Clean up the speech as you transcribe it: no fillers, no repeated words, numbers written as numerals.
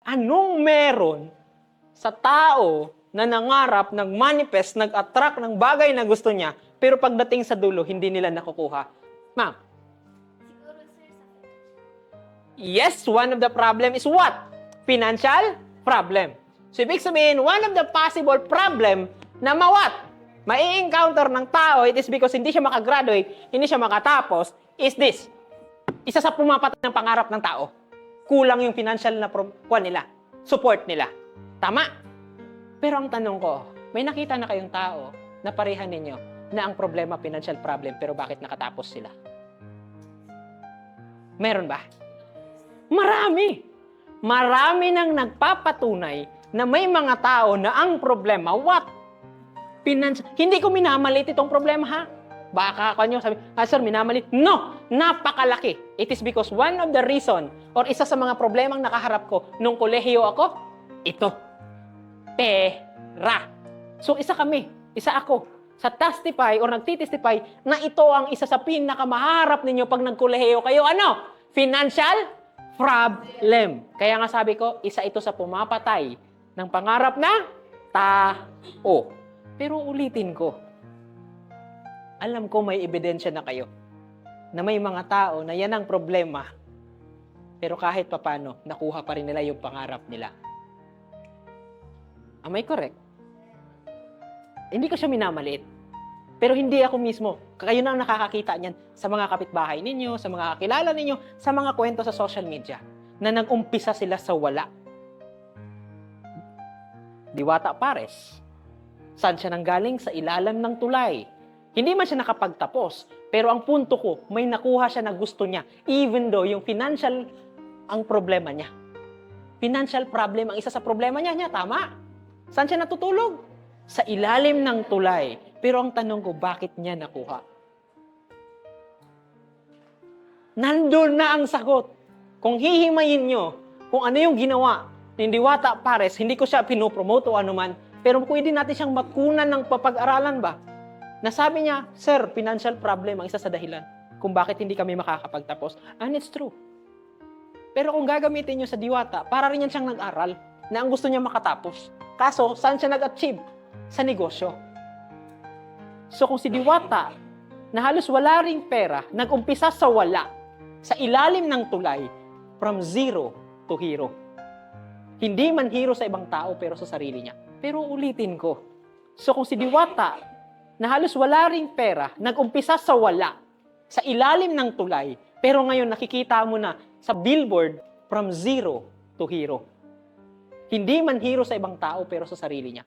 Anong meron sa tao na nangarap, nag-manifest, nag-attract ng bagay na gusto niya, pero pagdating sa dulo, hindi nila nakukuha? Ma'am? Siguro, sir, sa financial. Yes, one of the problem is what? Financial problem. So, ibig sabihin, one of the possible problem na mai-encounter ng tao, it is because hindi siya makagraduate, hindi siya makatapos, is this. Isa sa pumapatay ng pangarap ng tao. Kulang yung financial na nila, support nila. Tama? Pero ang tanong ko, may nakita na kayong tao na parehan ninyo na ang problema, financial problem, pero bakit nakatapos sila? Meron ba? Marami! Marami nang nagpapatunay na may mga tao na ang problema, what? Hindi ko minamalit itong problema, ha? Baka kanyo sabi, sir, minamalit. No! Napakalaki. It is because one of the reason or isa sa mga problemang nakaharap ko nung kolehiyo ako, ito. Pera. So, isa ako, sa testify or nagtitestify na ito ang isa sa pinakamaharap ninyo pag nagkolehiyo kayo. Ano? Financial problem. Kaya nga sabi ko, isa ito sa pumapatay ng pangarap na tao. Pero ulitin ko, alam ko may ebidensya na kayo na may mga tao na yan ang problema, pero kahit papano, nakuha pa rin nila yung pangarap nila. Am I correct? Hindi ko siya minamaliit. Pero hindi ako mismo. Kayo na ang nakakakita niyan sa mga kapitbahay ninyo, sa mga kakilala ninyo, sa mga kwento sa social media na nag-umpisa sila sa wala. Diwata Pares. Saan siya nanggaling? Sa ilalim ng tulay. Hindi man siya nakapagtapos. Pero ang punto ko, may nakuha siya na gusto niya. Even though yung financial ang problema niya. Financial problem ang isa sa problema niya. Tama? Saan siya natutulog? Sa ilalim ng tulay. Pero ang tanong ko, bakit niya nakuha? Nandun na ang sagot. Kung hihimayin nyo, kung ano yung ginawa ni Diwata Pares, hindi ko siya pinopromote o anuman, pero pwede natin siyang makunan ng papag-aralan ba? Nasabi niya, sir, financial problem ang isa sa dahilan kung bakit hindi kami makakapagtapos. And it's true. Pero kung gagamitin nyo sa Diwata, para rin yan siyang nag-aral na ang gusto niya makatapos. Kaso, saan siya nag-achieve? Sa negosyo. So kung si Diwata, na halos wala ring pera, nag-umpisa sa wala, sa ilalim ng tulay, from zero to hero. Hindi man hero sa ibang tao, pero sa sarili niya. Pero ulitin ko. So kung si Diwata, na halos wala ring pera, nag-umpisa sa wala, sa ilalim ng tulay, pero ngayon nakikita mo na sa billboard, from zero to hero. Hindi man hero sa ibang tao, pero sa sarili niya.